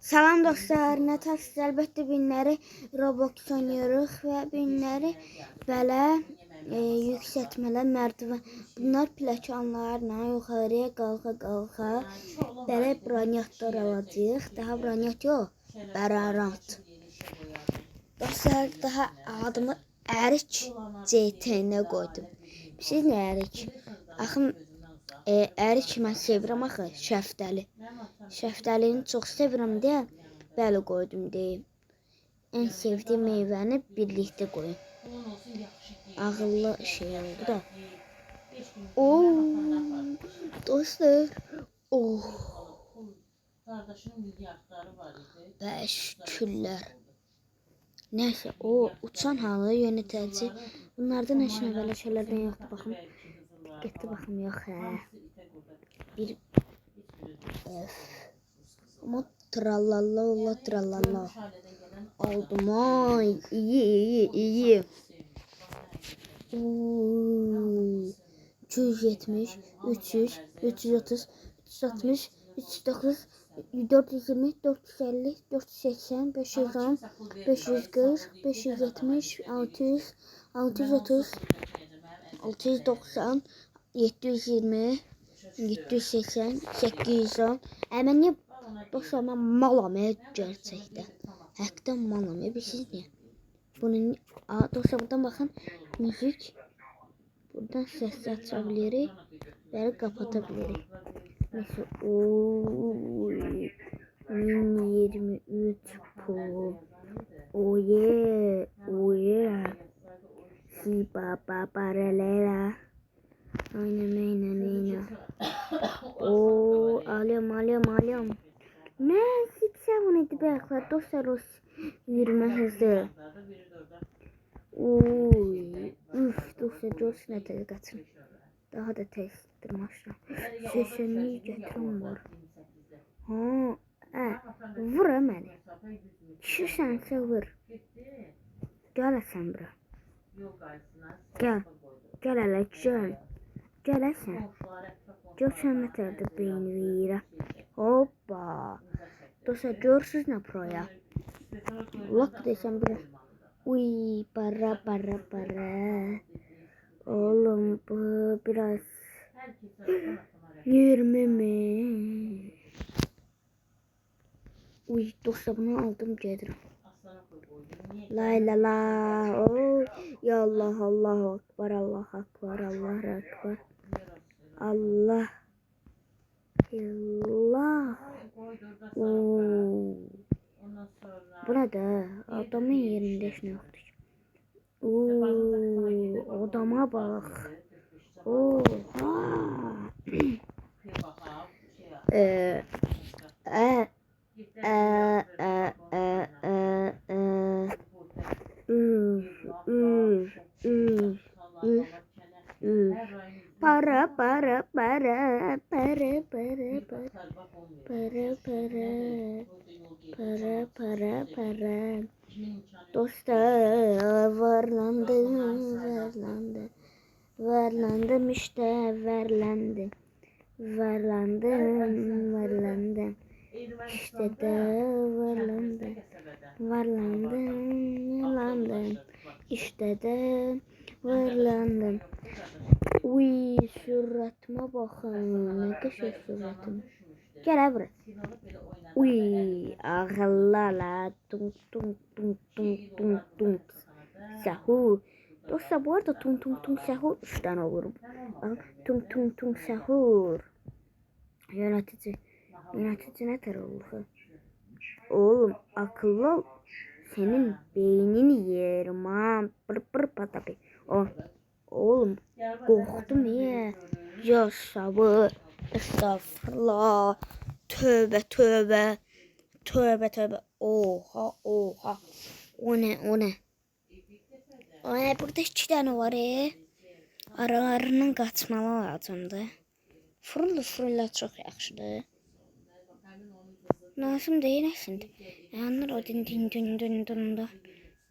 Salam dostlar, nə tərsiniz? Əlbəttə günləri Roblox oynuyoruz və günləri belə yüksəltmələr, mərdiven. Bunlar plakanlarla yuxarıya qalxa belə broniyatlar alacağıq. Daha broniyat yox, bararat. Dostlar, daha adımı Ərik CT-nə qoydum. Siz nə Ərik? Axım ərik mən sevirəm axı, şəftəli. Şəftəlini çox sevirəm deyə bəli qoydum deyim. En sevdiyim meyvəni birlikdə qoyun. Ağıllı şey oldu da. Dostlar. Və şükürlər. Neyse, o uçan halı yönetici. Bunlardan eşinə belə şeylərdən yoxdur, baxın. Diqqətli baxın, yox hə. Bir ama trallalla trallalla aldım ay iyi 270 300 330 360 309 420 450 480 510 540 570 600 630 690 720 780 810 Əməni dostlar, mən malam gerçəkdən. Həqiqdən malam. Siz niyə? Bunun dostlar, buradan baxın. Müzik. Buradan səs aça bilirik. Bəli, kapata bilirik. Neyse. 1023 pul. Oye. Si baba paralela. Aynen. Alıyorum. Ben 670 bıraklar dostlar o yürüme hızı. Dostlar görsün ne tez kaçın. Daha da tezdir maşallah. Sesini getirin var. Vur əməli. Düşürsən vur. Gəl sən bura. Gəl hələ Gəl sən. Görsən nə tərdə beyni verirə. Hoppa. Dostlar görürsünüz nə proya. Lak desem biraz. Uy para. Oğlum bu biraz 20 mi? Uy dostlar bunu aldım gedirəm. La. Ya Allah Allahu Akbar Allah Akbar. Allah. Burada adamın yerinde işin yoktur. Adama bak. Oha. Para. Dostlar varlandım işte varlandım işte de varlandım işte de varlandım. Uy suratıma bakın, ne kadar suratım. Gel buraya. Uy ağıllarla tung. Sahur. Dostlar bu arada tung sahur 3 tane olurum. Tung sahur. Yönetici ne ter olur? Oğlum akıllı ol. Senin beynini yerim ha. Pır patapi. Oğlum korktum ya. Ya sabır. Estağfurullah. Tövbe. Oha. O ne? Burada 2 tane var Aralarından qaçmalı lazımdır. Fırla çok yaxşıdır. Lazım deyil əslində. Yanlar o din da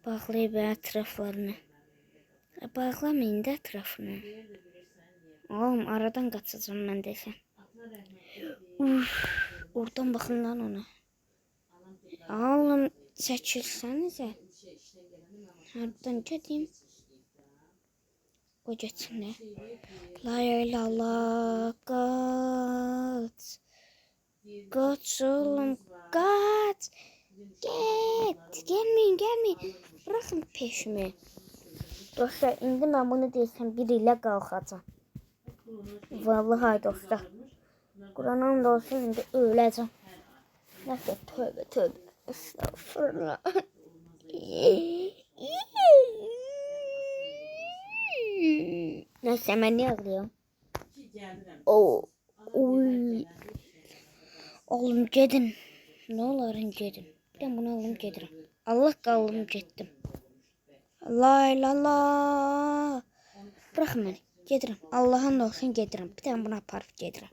bağlayıb ətraflarını. Bağlamayın da ətrafını. Oğlum aradan qaçacağım mən desən. Oradan baxın lan ona. Oğlum çəkilsənizə. Hardan gedim? O geçsinler. La la kaç. Kaç oğlum kaç. Git. Gelmeyin. Bırakın peşimi. Dostlar indi ben bunu desem biriyle kalkacağım. Vallahi dostlar. Kur'an'ın da olsun indi öleceğim. Neyse tövbe. Estağfurullah. Neyse ben ne ağlıyorum? Oy. Oğlum gedin. Ne olarım gedin. Ben bunu alım gedirəm. Allah qalım getdim. La. Bırakın beni. Gedirəm. Allah'ın olsun gedirəm. Bir tane bunu aparıp gedirəm.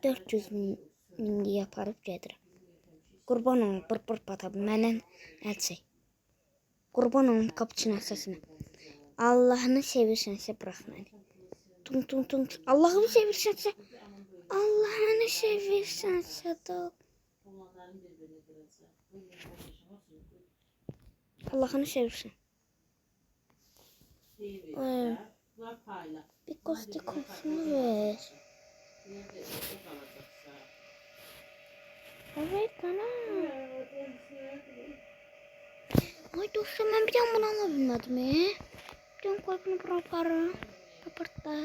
400 min aparıp gedirəm. Qurban olun pır patab. Məndən əl çək. Qurban olun kapıçın əsasına. Allah'ını sevirsənsə bırak məni. Tung. Allah'ını sevirsənsə. Allah'ını sevirsənsə da. Allah'ını sevirsən. Bir kostikosunu ver. Evet ana. Ay dostum ben bir tane bunu alabilmedim ya. Bir tane korkunu bırakarım. Kapırtta.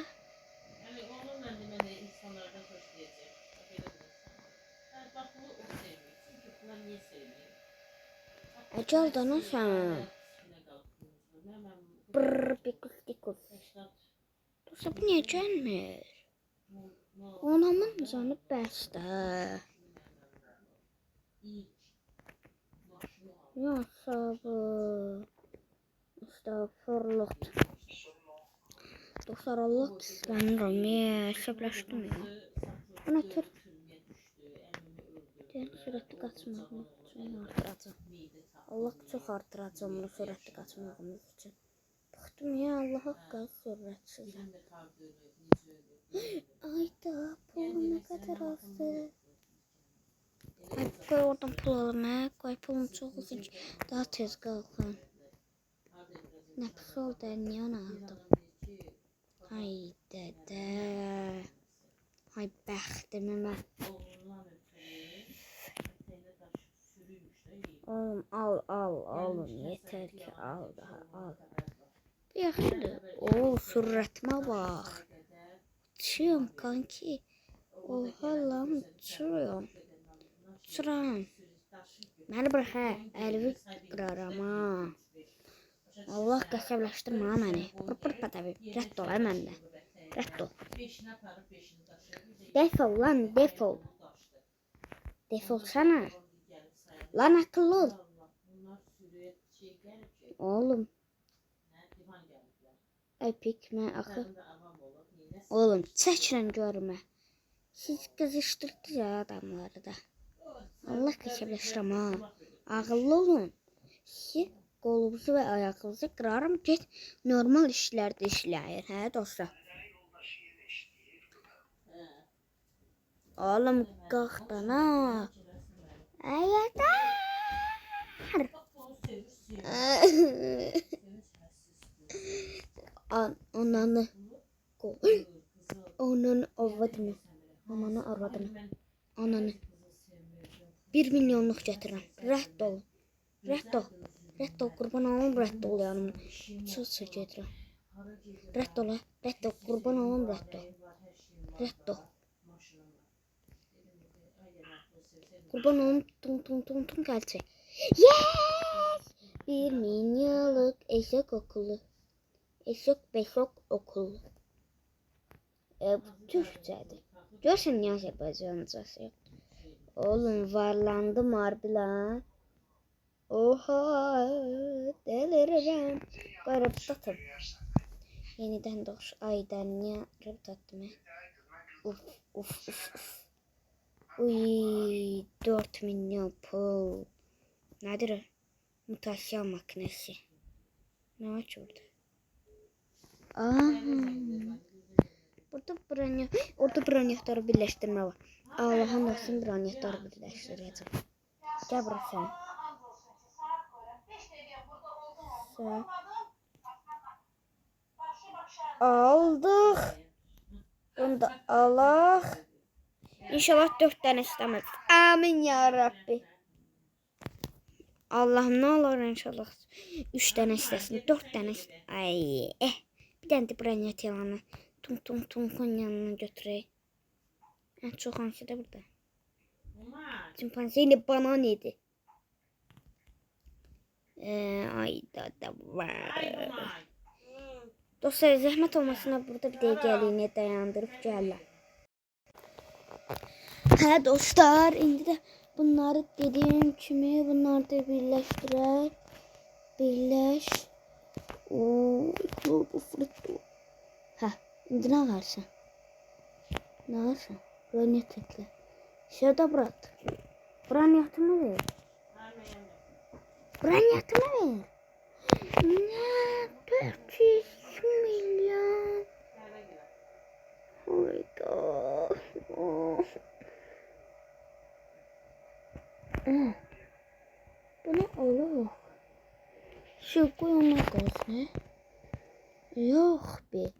Acal da nasıl? Bir kostikos. Dostum bu niye gelmir? Onamın canı bəsdə. Ya sabır. Estağfurullah. Dostlar Allah kıskanırım ya. Hesaplaşdım ya. Buna tür. Sürətli qaçmağımız üçün artıracağım. Allah çox artıracağım bunu sürətli qaçmağımız üçün. Baxdım ya Allah haqqı sürətsiz. Ayda pul ne kadar azdı. Ay koy oradan pul alım ha. Koy pulum çok olsun ki daha tez kalkın. Ne pis oldu niye onu aldım. Ay dede. Ay bəxtimi mən. Oğlum al yeter ki al daha al. Yaxşıdır. Oo sürətmə bax. Uçuyorum kanki. Oha lan uçuyorum. Beni bırak ha. Elvi kırarım ha. Allah qəsəbləşdirmə ha məni. Pır patabi. Rədd ol məndə. Rədd ol. Defol lan defol. Defol sana. Lan akıllı ol. Oğlum. Epik mi akıl? Oğlum çəkilin görmə. Siz qızışdırdınız ya adamları da. Allah qəsəbləşdirəm ha. Ağıllı olun. Siz qolunuzu və ayağınızı qırarım ki normal işlərdə işləyir. Hə dostlar. Oğlum qalxdan ha. Ayətər. Ananı Ananı 1 milyonluq gətirəm. Rədd ol. Qurban olum rədd ol yanımda. Söz gedirəm. Rədd ol qurban olum rədd ol. Qurban olum tung gəlcək. Yes! 1 milyonluq eşək okulu. Eşok beşok okul. Türkçədir. Görsən niyə Azərbaycancası yox? Oğlum varlandım harbi lan. Oha delirirəm. Qarab satım. Yenidən doğuş aydan niyə qarab tattım ya? Uf. Uy 4 milyon pul. Nədir o? Mutasyon makinesi. Ne var ki orada? Orada bronyatorı birleştirme var. Allah'ın olsun bronyatorı birleştireceğim. Gel buraya sen. neyse. Aldık. Bunu da alaq. İnşallah 4 tane istemez. Amin ya Rabbi. Allah'ım ne olur inşallah 3 tane istesin. 4 tane ay bir tane de branyat yalanı. Tum yanına götüreyim. En çok hansı da burada. Çimpanze ile banan yedi. Ayda da var. Dostlar zahmet olmasına burada bir dəqiqəliyinə dayandırıb gəlirəm. Hə dostlar, indi də bunları dediyim kimi bunları da birləşdirək. Birləş. Bu fırtı. Hə, indi nə varsa? Nə varsa? Branyat ekle. Şurada bırak. Branyatımı ver. Branyatımı ver. Ne? 400 milyon. Hayda. Oh. Bu ne olur? Şu koyamaz ne? Yok be.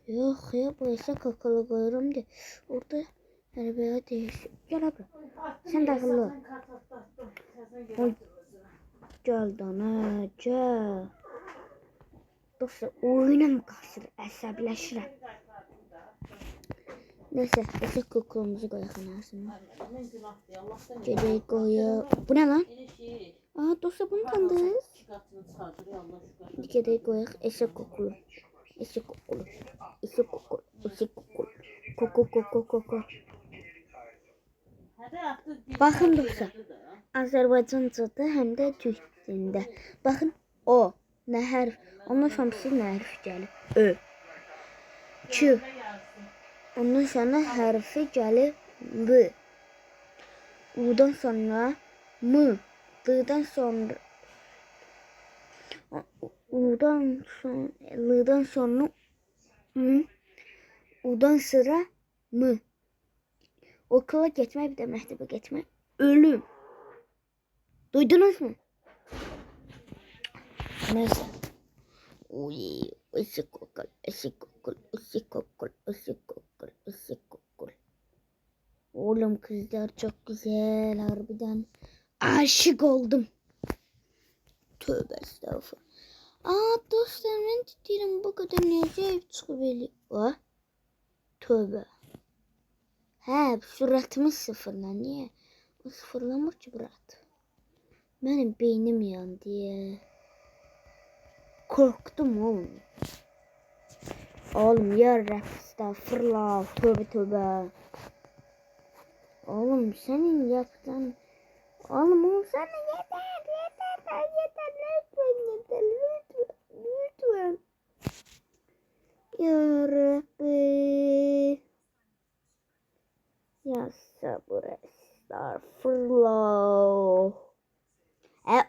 Yok ya bu ise kakalı koyarım de. Orada her bir değişik. Gel abla. Sen de akıllı. Gel dana gel. Dostlar oyuna mı kalsın? Əsəbləşirəm. Neyse, ese kokulumuzu koyalım aslında. Gedək koyuyor. Bu ne lan? Aa dostlar bunu tanıdınız. Gedək koyaq ese kokulu. Ese kokulu. Ese kokulu. Ese kokulu. Koku. Bakın dostlar. Azərbaycancadır həm də türk dilində. Bakın o nə hərf. Ondan sonra nə hərf gəlir? Ö. Ç. Ondan sonra hərfi gəlir V. U'dan sonra M. D'dan sonra U'dan sonra L'dan sonra M. U'dan sonra M. Okula geçmek bir de mektebe geçmek. Ölüm. Duydunuz mu? Neyse. Uy, ısık kokul. Oğlum kızlar çok güzel harbiden. Aşık oldum. Tövbe estağfurullah. Dostlar ben deyirəm bu kadar niye zevk çıxıb elə. Tövbe. Hə, sürətimiz sıfırla. Niye? O sıfırlamır ki Murat. Benim beynim yandı ya. Korktum oğlum. Oğlum ya estağfurullah. Tövbe. Oğlum senin yaptığın... Oğlum sana yeter. Lütfen. Ya Rabbi. Ya sabır estağfurullah.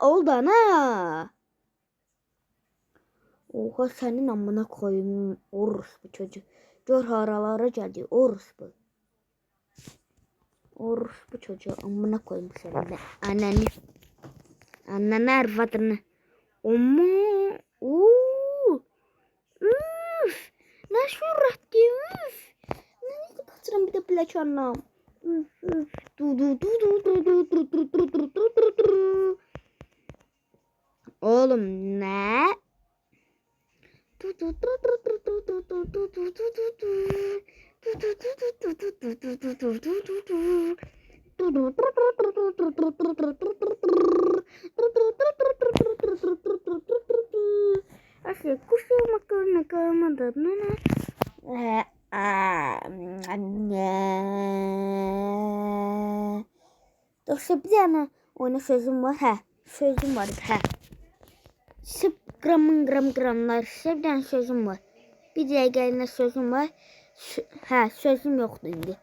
Oldu ana. Oha senin amına koyayım orospu çocuk. Gör haralara geldi orospu. Orospu çocuğu amına koyayım senin. Ananı arvadını. Amma. Üf. Ne şurat diye üf. Ne kaçıram bir de plaçanla. Üf. Oğlum ne? Asıl kuşu makarna kalmadı. Dostlar bir tane oyuna sözüm var. Sözüm var. Sırf gramlar. Size bir tane sözüm var. Bir dəqiqəlinə sözüm var. Sözüm yoxdur indi.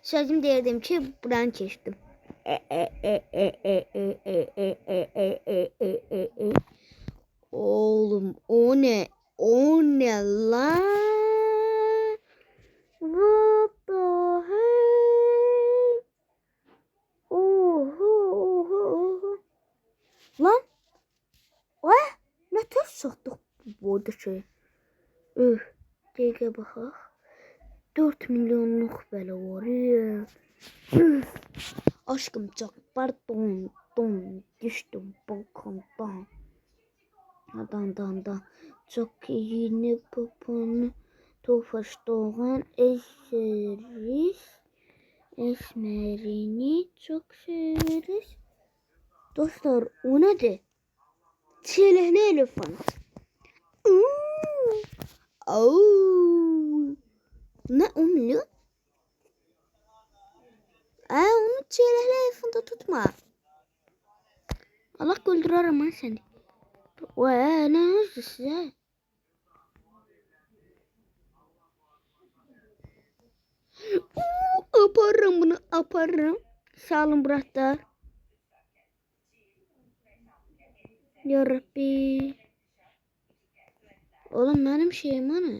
Sözüm deyirdim ki, buranı keçdim. Oğlum o ne? O ne lan? What the hell? Oho. Lan? What? satdıq bu boyda şey. Öf, dəqiqə baxaq. 4 milyonluq belə var. Üf. Aşkım çok pardon. Düştüm balkondan. Dan. Çok yeni poponu tofaştığın esmerini çok severiz. Dostlar o nedir? Çelehli elefant. Ne o milyon? Onu çelehli elefanta tutma. Allah öldürürüm ben seni. Ne hızlı size? Aparırım bunu aparırım. Sağ olun bıraklar. Yarabbi. Oğlum benim şeyim hani.